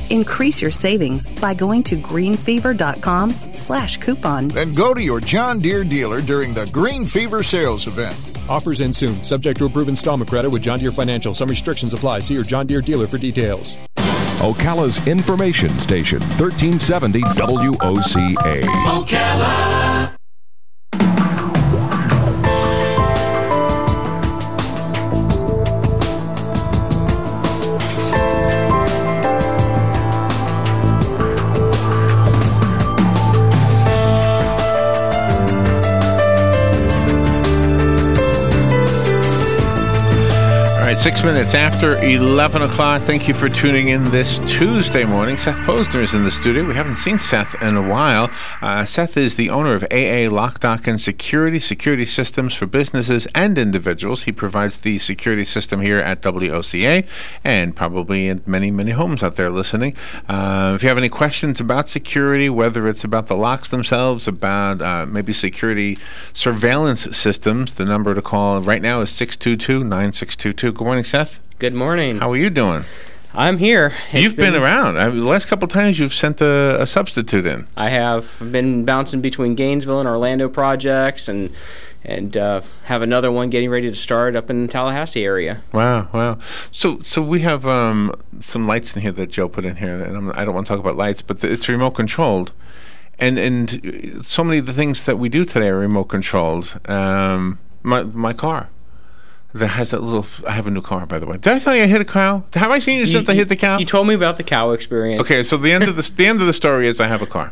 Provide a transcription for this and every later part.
Increase your savings by going to greenfever.com/coupon. Then go to your John Deere dealer during the Green Fever sales event. Offers end soon. Subject to approved installment credit with John Deere Financial. Some restrictions apply. See your John Deere dealer for details. Ocala's information station, 1370 WOCA. Ocala. All right, 6 minutes after 11 o'clock. Thank you for tuning in this Tuesday morning. Seth Posner is in the studio. We haven't seen Seth in a while. Seth is the owner of AA Lock, Dock, and Security systems for businesses and individuals. He provides the security system here at WOCA and probably in many, many homes out there listening. If you have any questions about security, whether it's about the locks themselves, about maybe security surveillance systems, the number to call right now is 622-9622. Good morning, Seth. Good morning. How are you doing? I'm here. You've been around. The last couple of times you've sent a substitute in. I have. I've been bouncing between Gainesville and Orlando projects and have another one getting ready to start up in the Tallahassee area. Wow. So we have some lights in here that Joe put in here, and I don't want to talk about lights, but it's remote controlled. And so many of the things that we do today are remote controlled. My car. That has that little. I have a new car, by the way. Did I tell you I hit a cow? Have I seen you since I hit the cow? You told me about the cow experience. Okay, so the end of the story is I have a car.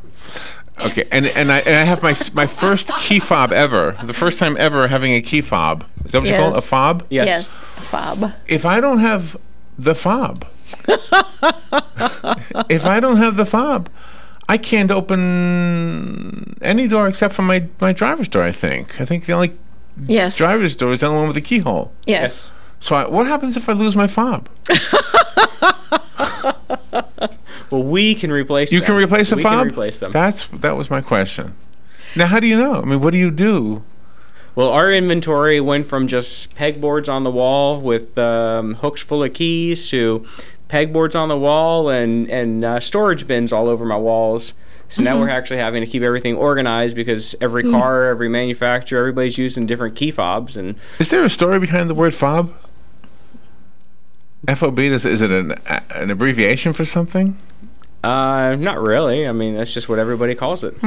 Okay, and I have my first key fob ever. The first time ever having a key fob. Is that what you call it? A fob? Yes, a fob. If I don't have the fob, I can't open any door except for my driver's door. I think the only driver's door is the only one with a keyhole. Yes. So what happens if I lose my fob? Well, we can replace them. You can replace a fob? We can replace them. That was my question. Now, how do you know? I mean, what do you do? Well, our inventory went from just pegboards on the wall with hooks full of keys to pegboards on the wall and storage bins all over my walls. So now we're actually having to keep everything organized because every car, every manufacturer, everybody's using different key fobs. And is there a story behind the word fob? FOB, is it an abbreviation for something? Not really. I mean, that's just what everybody calls it.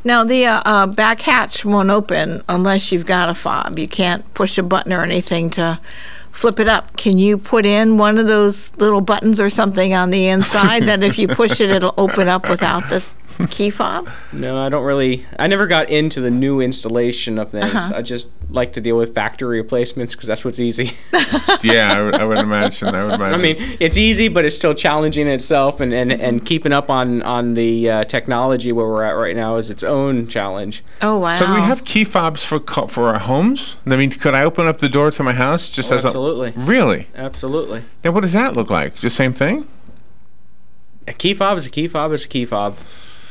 Now, the back hatch won't open unless you've got a fob. You can't push a button or anything to flip it up. Can you put in one of those little buttons or something on the inside that if you push it, it'll open up without the key fob? No, I don't really. I never got into the new installation of things. I just like to deal with factory replacements because that's what's easy. Yeah, I would imagine. I mean, it's easy, but it's still challenging in itself, and keeping up on the technology where we're at right now is its own challenge. Oh, wow. So do we have key fobs for our homes? I mean, could I open up the door to my house just as absolutely. Really? Absolutely. Now, what does that look like? The same thing? A key fob is a key fob is a key fob.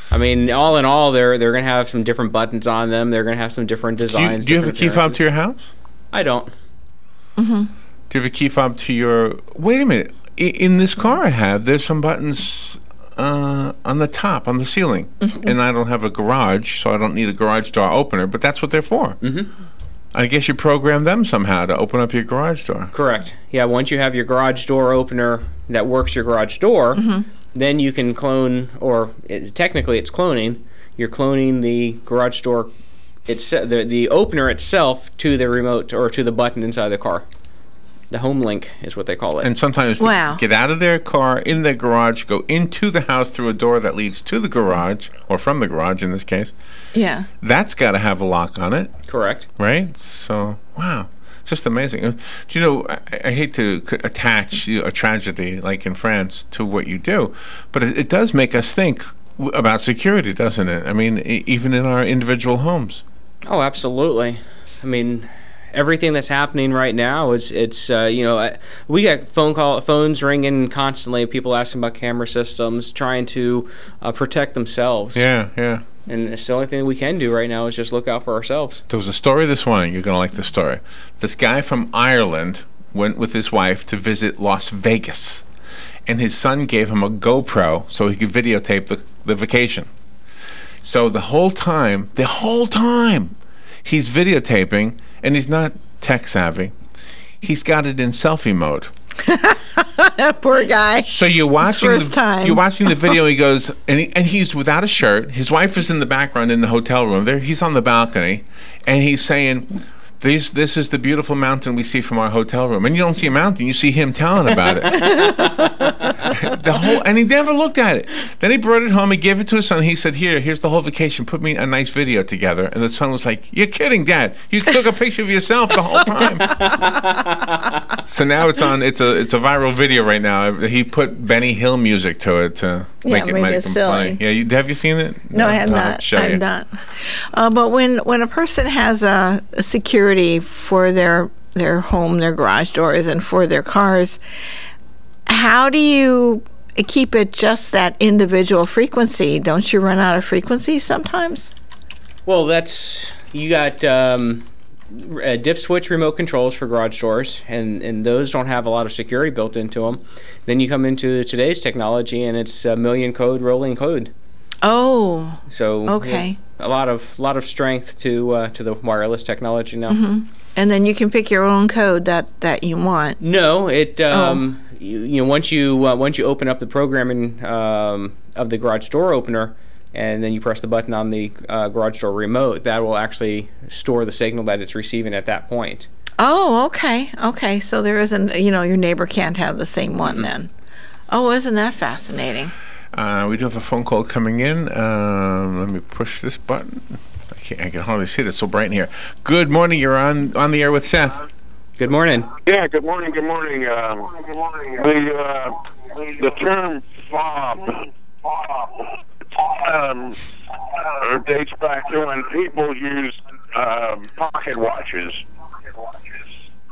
I mean, all in all, they're going to have some different buttons on them. They're going to have some different designs. Do you have a key fob to your house? I don't. Do you have a key fob to your... Wait a minute. In this car I have, there's some buttons on the top, on the ceiling. And I don't have a garage, so I don't need a garage door opener, but that's what they're for. I guess you program them somehow to open up your garage door. Correct. Yeah, once you have your garage door opener that works your garage door... Then you can clone, or technically it's cloning. You're cloning the garage door, the opener itself to the remote or to the button inside the car. The home link is what they call it. And sometimes people get out of their car in their garage, go into the house through a door that leads to the garage, or from the garage in this case. Yeah. That's got to have a lock on it. Correct. Right? So, wow. It's just amazing. Do you know, I hate to attach a tragedy like in France to what you do, but it does make us think about security, doesn't it? I mean, even in our individual homes. Oh, absolutely. I mean, everything that's happening right now we got phones ringing constantly, people asking about camera systems, trying to protect themselves. Yeah. And it's the only thing we can do right now is just look out for ourselves. There was a story this morning. You're going to like this story. This guy from Ireland went with his wife to visit Las Vegas. and his son gave him a GoPro so he could videotape the vacation. So the whole time, he's videotaping, and he's not tech savvy. He's got it in selfie mode. Poor guy. So you're watching the video. He goes, and he's without a shirt. His wife is in the background in the hotel room. There, he's on the balcony, and he's saying, "This is the beautiful mountain we see from our hotel room." And you don't see a mountain; you see him telling about it. And he never looked at it. Then he brought it home. He gave it to his son. He said, "Here's the whole vacation. Put me a nice video together." And the son was like, "You're kidding, Dad! You took a picture of yourself the whole time." So now it's on. It's a viral video right now. He put Benny Hill music to it to make it funny. Yeah, have you seen it? No, I have not. I have not. But when a person has a security for their home, their garage doors, and for their cars, how do you keep it just that individual frequency? Don't you run out of frequency sometimes? Well, you got dip switch remote controls for garage doors, and those don't have a lot of security built into them. Then you come into today's technology, and it's a million code rolling code. Oh. So okay. A lot of strength to the wireless technology now. Mm-hmm. And then you can pick your own code that you want. No, it once you open up the programming of the garage door opener, and then you press the button on the garage door remote, that will actually store the signal that it's receiving at that point. Oh, okay. Okay, so there isn't, your neighbor can't have the same one then. Oh, isn't that fascinating? We do have a phone call coming in. Let me push this button. I can hardly see it. It's so bright in here. Good morning. You're on the air with Seth. Good morning. Yeah, good morning. Good morning. The term fob dates back to when people used pocket watches,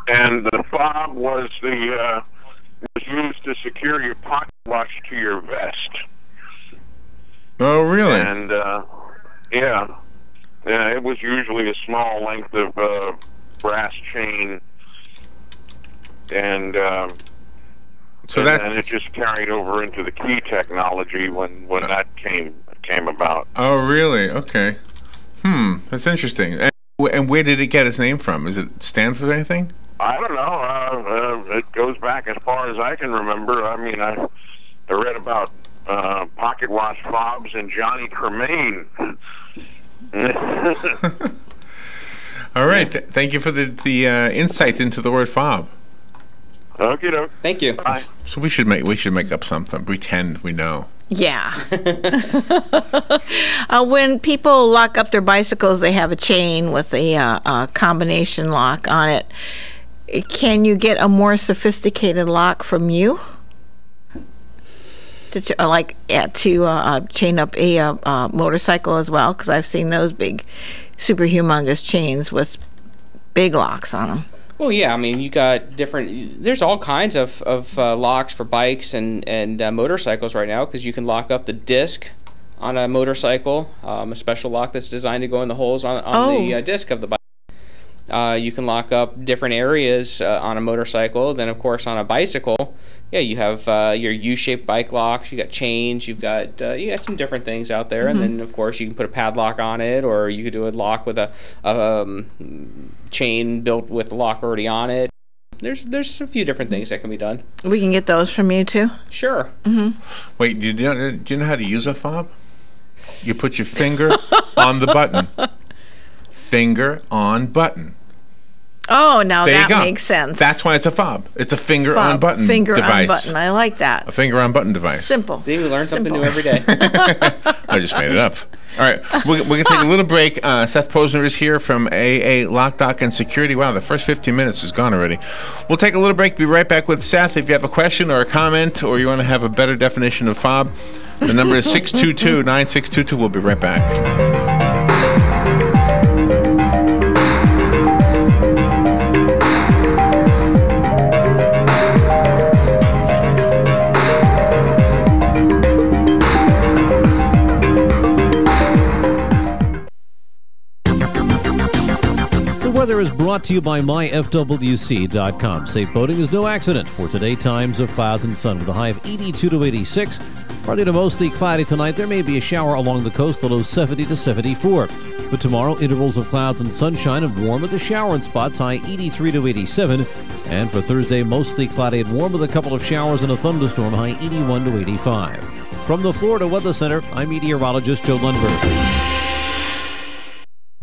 and the fob was used to secure your pocket watch to your vest. Oh, really? And yeah, it was usually a small length of brass chain, and it just carried over into the key technology when that came about. Oh, really? Okay. That's interesting. And where did it get its name from? Is it stand for anything? I don't know. It goes back as far as I can remember. I mean, I read about pocket watch fobs and Johnny Tremaine. All right. Thank you for the insight into the word fob. Okay, doke. Thank you. Bye. So we should make up something. Pretend we know. Yeah. When people lock up their bicycles, they have a chain with a combination lock on it. Can you get a more sophisticated lock from you? To chain up a motorcycle as well? Because I've seen those big, super humongous chains with big locks on them. Well, yeah, I mean, you got there's all kinds of locks for bikes and motorcycles right now, because you can lock up the disc on a motorcycle, a special lock that's designed to go in the holes on the disc of the bike. You can lock up different areas on a motorcycle. Then, of course, on a bicycle, yeah, you have your U-shaped bike locks. You got chains. You got some different things out there. Mm-hmm. And then, of course, you can put a padlock on it, or you could do a lock with a chain built with the lock already on it. There's a few different things that can be done. We can get those from you too. Sure. Mm-hmm. Wait, do you know how to use a fob? You put your finger on the button. Finger on button. Oh, now that makes sense. That's why it's a fob. It's a finger on button finger device. On button. I like that. A finger on button device. Simple. See, we learn something new every day. I just made it up. All right, we're going to take a little break. Seth Posner is here from AA Lock, Dock, and Security. Wow, the first 15 minutes is gone already. We'll take a little break. Be right back with Seth. If you have a question or a comment, or you want to have a better definition of fob, the number is 622-9622. We'll be right back. Weather weather is brought to you by myfwc.com. Safe boating is no accident. For today, times of clouds and sun with a high of 82 to 86. Partly to mostly cloudy tonight. There may be a shower along the coast, the low 70 to 74. But tomorrow, intervals of clouds and sunshine and warm with a shower in spots, high 83 to 87. And for Thursday, mostly cloudy and warm with a couple of showers and a thunderstorm, high 81 to 85. From the Florida Weather Center, I'm meteorologist Joe Lundberg.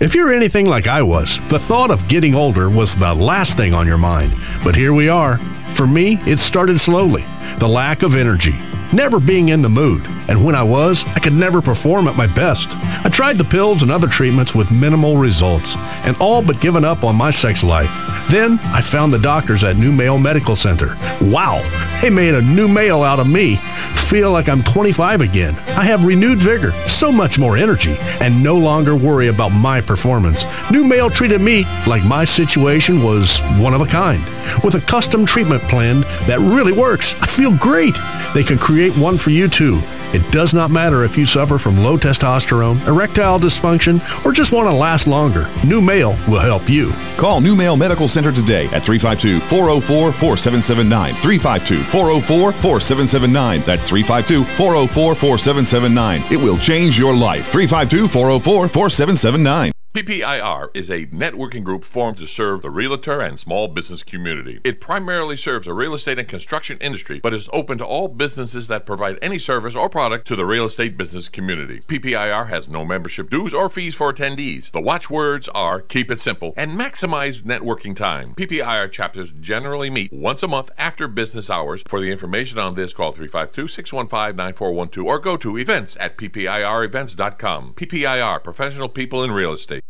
If you're anything like I was, the thought of getting older was the last thing on your mind. But here we are. For me, it started slowly. The lack of energy, never being in the mood, and when I was, I could never perform at my best. I tried the pills and other treatments with minimal results, and all but given up on my sex life. Then, I found the doctors at New Male Medical Center. Wow, they made a new male out of me. Feel like I'm 25 again. I have renewed vigor, so much more energy, and no longer worry about my performance. New Male treated me like my situation was one of a kind, with a custom treatment plan that really works. I feel great. They can create one for you too. It does not matter if you suffer from low testosterone, erectile dysfunction, or just want to last longer. New Male will help you. Call New Male Medical Center today at 352-404-4779. 352-404-4779. That's 352-404-4779. It will change your life. 352-404-4779. PPIR is a networking group formed to serve the realtor and small business community. It primarily serves the real estate and construction industry, but is open to all businesses that provide any service or product to the real estate business community. PPIR has no membership dues or fees for attendees. The watchwords are keep it simple and maximize networking time. PPIR chapters generally meet once a month after business hours. For the information on this, call 352-615-9412 or go to events@ppirevents.com. PPIR, professional people in real estate.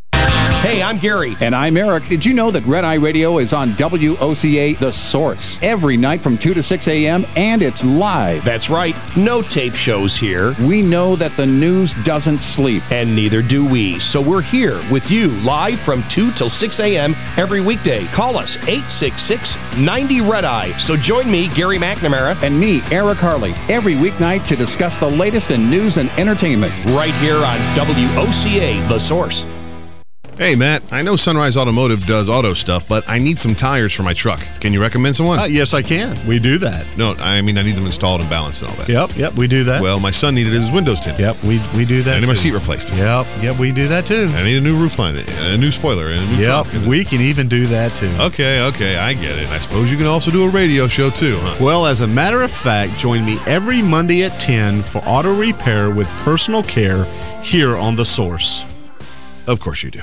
Hey, I'm Gary. And I'm Eric. Did you know that Red Eye Radio is on WOCA The Source every night from 2 to 6 a.m. and it's live? That's right. No tape shows here. We know that the news doesn't sleep. And neither do we. So we're here with you live from 2 till 6 a.m. every weekday. Call us 866-90-RED-EYE. So join me, Gary McNamara. And me, Eric Harley, every weeknight to discuss the latest in news and entertainment. Right here on WOCA The Source. Hey, Matt, I know Sunrise Automotive does auto stuff, but I need some tires for my truck. Can you recommend someone? Yes, I can. We do that. No, I mean I need them installed and balanced and all that. Yep, we do that. Well, my son needed his windows tinted. Yep, we do that. I need my seat replaced. Yep, we do that too. I need a new roof line, a new spoiler, and a new trunk. We can even do that too. Okay, I get it. I suppose you can also do a radio show too, huh? Well, as a matter of fact, join me every Monday at 10 for auto repair with personal care here on The Source. Of course you do.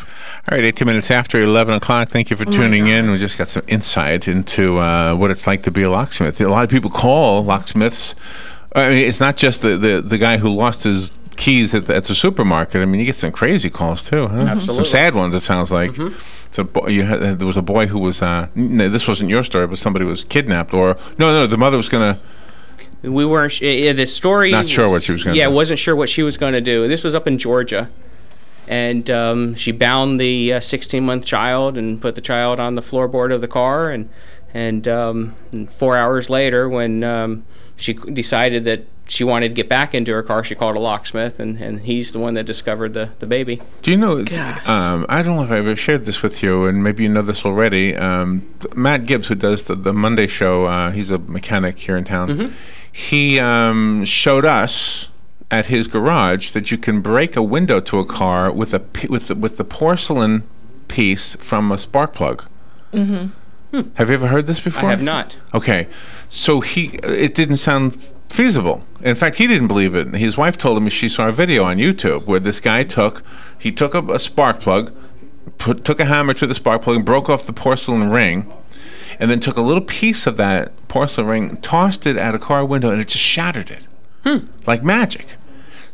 All right, 18 minutes after 11 o'clock. Thank you for tuning in. We just got some insight into what it's like to be a locksmith. A lot of people call locksmiths. I mean, it's not just the guy who lost his keys at the supermarket. I mean, you get some crazy calls too. Huh? Absolutely. Some sad ones, it sounds like. So there was a boy who was, this wasn't your story, but somebody was kidnapped. Or, no, the mother was going to. We weren't, the story. Not sure what she was going to do. Yeah, wasn't sure what she was going to do. This was up in Georgia. And she bound the 16-month child and put the child on the floorboard of the car. And 4 hours later, when she decided that she wanted to get back into her car, she called a locksmith, and he's the one that discovered the baby. Do you know, I don't know if I ever shared this with you, and maybe you know this already. Matt Gibbs, who does the Monday show, he's a mechanic here in town. He showed us at his garage that you can break a window to a car with the porcelain piece from a spark plug. Have you ever heard this before? I have not. Okay, so it didn't sound feasible. In fact, he didn't believe it. His wife told him she saw a video on YouTube where this guy took a spark plug, took a hammer to the spark plug and broke off the porcelain ring, and then took a little piece of that porcelain ring, tossed it at a car window, and it just shattered it. Like magic.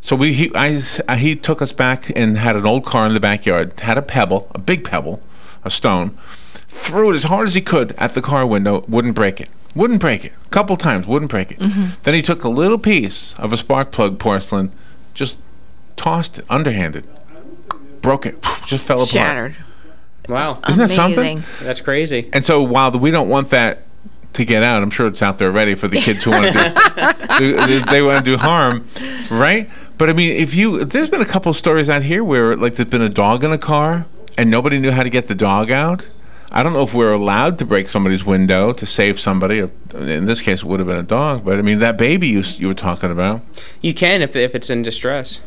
So he took us back and had an old car in the backyard, had a pebble, a big pebble, a stone, threw it as hard as he could at the car window, wouldn't break it. A couple times, wouldn't break it. Then he took a little piece of a spark plug porcelain, just tossed it, underhanded, broke it, just fell apart. Shattered. Wow. Isn't that something? That's crazy. And so while we don't want that to get out, I'm sure it's out there ready for the kids who want to they want to do harm, right? But I mean, there's been a couple of stories out here where like there's been a dog in a car and nobody knew how to get the dog out, I don't know if we're allowed to break somebody's window to save somebody. Or in this case, it would have been a dog. But I mean, that baby you were talking about. You can if it's in distress.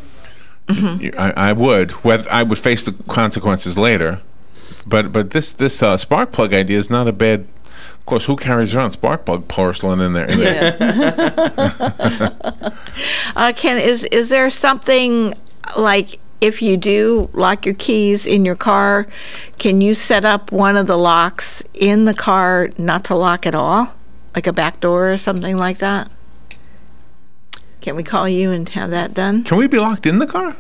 I would. I would face the consequences later. But this spark plug idea is not a bad. Of course, who carries around spark plug porcelain in there? Ken, is there something like, if you do lock your keys in your car, can you set up one of the locks in the car not to lock at all? Like a back door or something like that? Can we call you and have that done? Can we be locked in the car?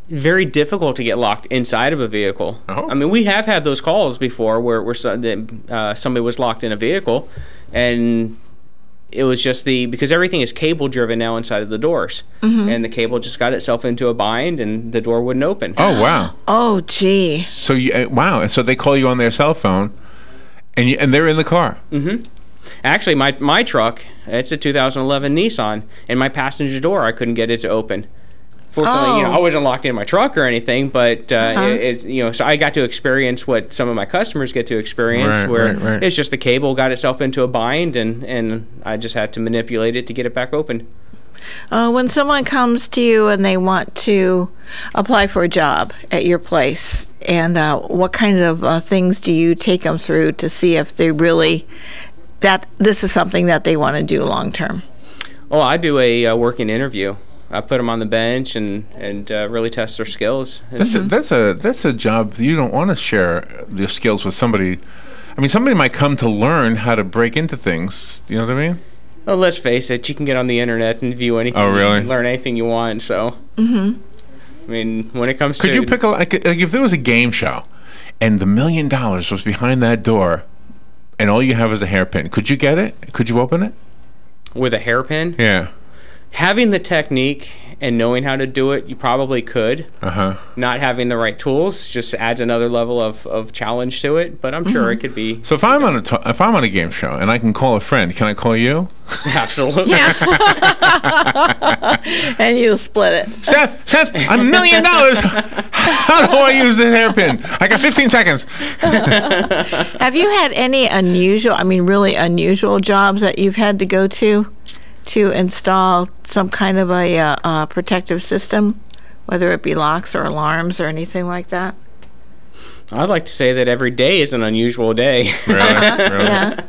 Very difficult to get locked inside of a vehicle. Oh. I mean, we have had those calls before where somebody was locked in a vehicle, and it was just because everything is cable driven now inside of the doors, and the cable just got itself into a bind and the door wouldn't open. Oh, wow. Oh, gee. So wow. So they call you on their cell phone, and they're in the car. Actually, my truck, it's a 2011 Nissan, and my passenger door, I couldn't get it to open. Fortunately, I wasn't locked in my truck or anything, but so I got to experience what some of my customers get to experience, where it's just the cable got itself into a bind, and I just had to manipulate it to get it back open. When someone comes to you and they want to apply for a job at your place, and what kinds of things do you take them through to see if they really that this is something that they want to do long term? Oh, I do a working interview. I put them on the bench and really test their skills. That's a job you don't want to share your skills with somebody. I mean, somebody might come to learn how to break into things. You know what I mean? Well, let's face it. You can get on the internet and view anything. Oh, really? And learn anything you want. So, I mean, when it comes to, could you pick like if there was a game show, and the $1 million was behind that door, and all you have is a hairpin, could you get it? Could you open it with a hairpin? Yeah. Having the technique and knowing how to do it, you probably could. Not having the right tools just adds another level of challenge to it, but I'm sure it could be. So if I'm on a game show and I can call a friend, can I call you? Absolutely. And you split it. Seth, I'm $1 million. How do I use this hairpin? I got 15 seconds. Have you had any really unusual jobs that you've had to go to install some kind of a protective system, whether it be locks or alarms or anything like that? I'd like to say that every day is an unusual day. Really? Yeah.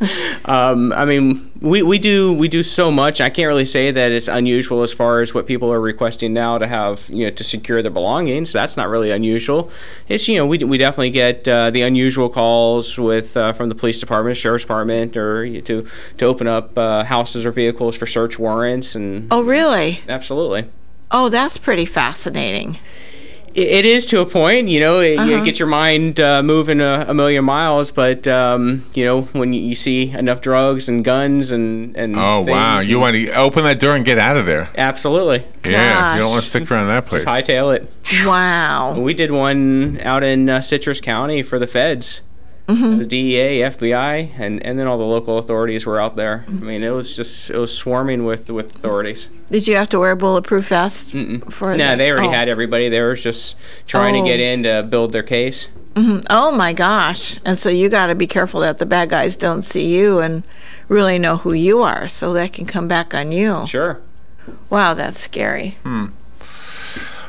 I mean, we do so much. I can't really say that it's unusual as far as what people are requesting now to have, to secure their belongings. That's not really unusual. It's, we definitely get the unusual calls with from the police department, sheriff's department, or to open up houses or vehicles for search warrants. And oh, really? Absolutely. Oh, that's pretty fascinating. It is to a point, you get your mind moving a million miles, but when you see enough drugs and guns and oh, wow, you want to open that door and get out of there. Absolutely. Yeah. Gosh. You don't want to stick around that place. Just hightail it. Wow. We did one out in Citrus County for the feds. The DEA, FBI, and then all the local authorities were out there. I mean, it was swarming with authorities. Did you have to wear a bulletproof vest? No, they already had everybody. They were just trying to get in to build their case. Oh my gosh. And so you got to be careful that the bad guys don't see you and really know who you are, so that can come back on you. Sure. Wow, that's scary.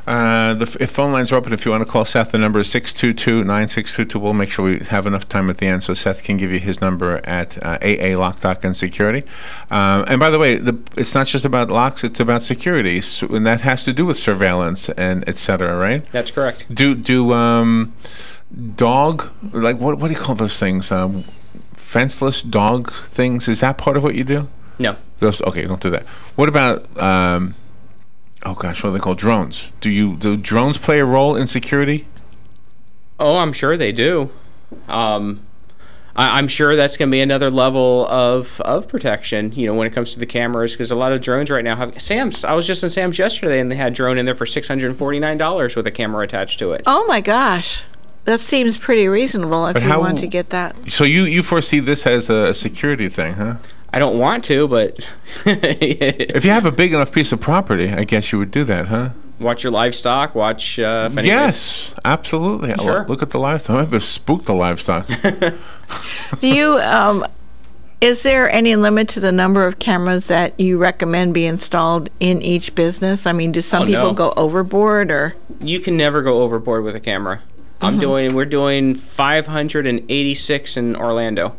The phone lines are open if you want to call Seth. The number is 622-9622. We'll make sure we have enough time at the end so Seth can give you his number at AA Lock, Dock, and Security. And by the way, it's not just about locks, it's about security, and that has to do with surveillance and et cetera, right? That's correct. Do dog, like what do you call those things? Fenceless dog things, is that part of what you do? No. Okay, don't do that. What about oh gosh, what are they called? Drones. Do drones play a role in security? Oh, I'm sure they do. I'm sure that's going to be another level of protection, when it comes to the cameras, because a lot of drones right now have Sam's. I was just in Sam's yesterday, and they had a drone in there for $649 with a camera attached to it. Oh my gosh. That seems pretty reasonable if you want to get that. So you foresee this as a security thing, huh? I don't want to, but if you have a big enough piece of property, I guess you would do that, huh? watch your livestock. Watch. If anybody's- Yes, absolutely. Sure. Look at the livestock. Maybe spook the livestock. Do you? Is there any limit to the number of cameras that you recommend be installed in each business? I mean, do some people go overboard, or? You can never go overboard with a camera. We're doing 586 in Orlando.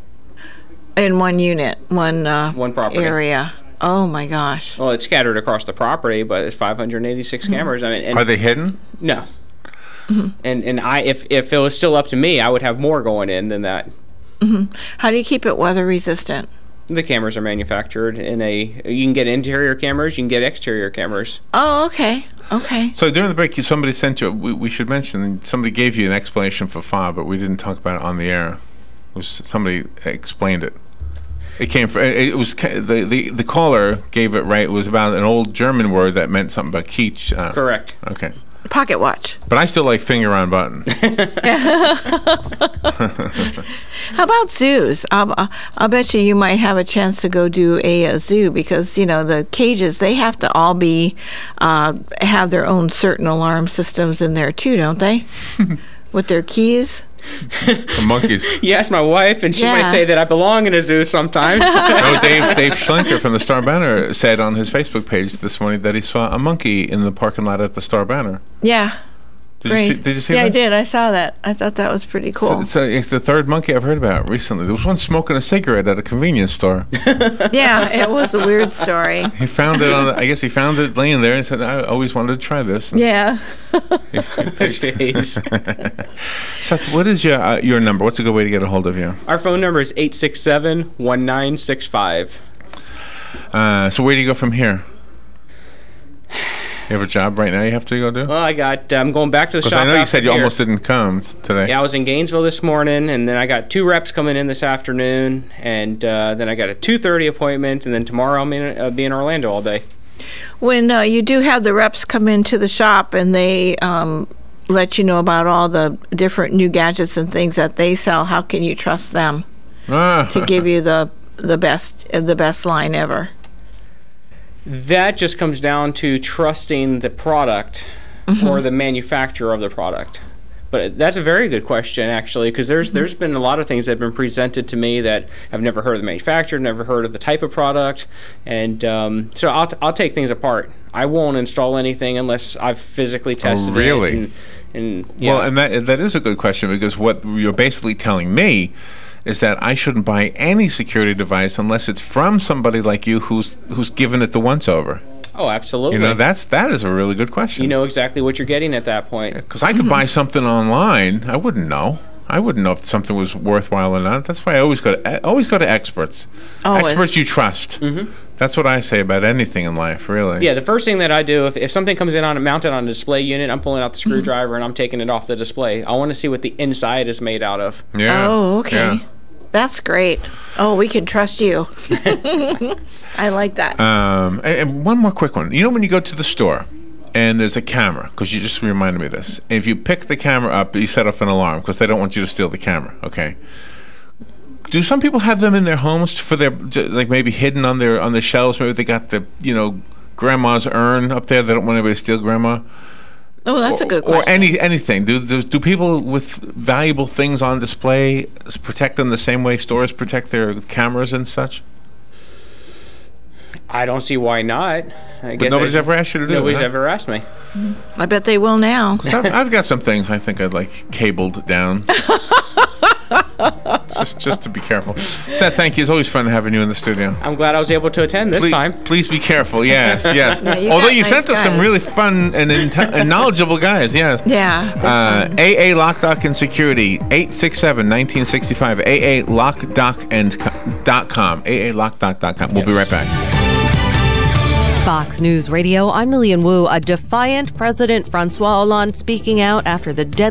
In one unit, one property area. Oh my gosh. Well, it's scattered across the property, but it's 586 cameras. I mean, and Are they hidden? No. And if it was still up to me, I would have more going in than that. How do you keep it weather resistant? The cameras are manufactured in you can get interior cameras, you can get exterior cameras. Oh, okay. Okay. So during the break, somebody sent you. We should mention somebody gave you an explanation for fob, but we didn't talk about it on the air. Somebody explained it. It came from. It was the caller gave it right. It was about an old German word that meant something about Keach. Correct. Okay. Pocket watch. But I still like finger on button. How about zoos? I'll bet you might have a chance to go do a zoo, because the cages, they have to all be have their own certain alarm systems in there too, don't they? With their keys. The monkeys. You ask my wife, and she might say that I belong in a zoo sometimes. No, Dave Schlenker from the Star Banner said on his Facebook page this morning that he saw a monkey in the parking lot at the Star Banner. Yeah. Did you see that? Yeah, I did. I saw that. I thought that was pretty cool. So it's the third monkey I've heard about recently. There was one smoking a cigarette at a convenience store. Yeah, it was a weird story. He found it I guess he found it laying there and said, I always wanted to try this. Yeah. Jeez. Seth, what is your number? What's a good way to get a hold of you? Our phone number is 867-1965. So where do you go from here? You have a job right now you have to go do? Well, I'm going back to the shop. I know you said you here. almost didn't come today. Yeah, I was in Gainesville this morning, and then I got 2 reps coming in this afternoon, and then I got a 2:30 appointment, and then tomorrow I'll be in Orlando all day. When you do have the reps come into the shop and they let you know about all the different new gadgets and things that they sell, how can you trust them to give you the best line ever? That just comes down to trusting the product or the manufacturer of the product. But that's a very good question, actually, because there's been a lot of things that have been presented to me that I've never heard of the manufacturer, never heard of the type of product, and so I'll take things apart. I won't install anything unless I've physically tested really? it. And yeah. Well, and that is a good question, because what you're basically telling me is that I shouldn't buy any security device unless it's from somebody like you who's given it the once over. Oh, absolutely. That is a really good question. You know exactly what you're getting at that point. Because I could buy something online, I wouldn't know. I wouldn't know if something was worthwhile or not. That's why I always go to experts. Always. Experts you trust. That's what I say about anything in life, really. Yeah, the first thing that I do, if something comes in mounted on a display unit, I'm pulling out the screwdriver and I'm taking it off the display. I want to see what the inside is made out of. Yeah. Oh, okay. Yeah. That's great. Oh, we can trust you. I like that. And one more quick one. You know when you go to the store and there's a camera, because you just reminded me of this. If you pick the camera up, you set off an alarm because they don't want you to steal the camera, okay? Do some people have them in their homes for their, like maybe hidden on the shelves? Maybe they got the, grandma's urn up there. They don't want anybody to steal grandma. Oh, that's a good question. Or anything. Do people with valuable things on display protect them the same way stores protect their cameras and such? I don't see why not. But nobody's ever asked you to do it. Nobody's ever asked me. I bet they will now. 'Cause I've got some things I think I'd like cabled down. just to be careful. Seth, thank you. It's always fun having you in the studio. I'm glad I was able to attend this time. Please be careful. Yes. Yeah, Although you nice sent us some guys. really fun and knowledgeable guys. Yes. Yeah. AA Lock, Dock, and Security, 867-1965, AALockDock.com, AALockDock.com. We'll be right back. Fox News Radio, I'm Lillian Wu. A defiant President Francois Hollande speaking out after the deadly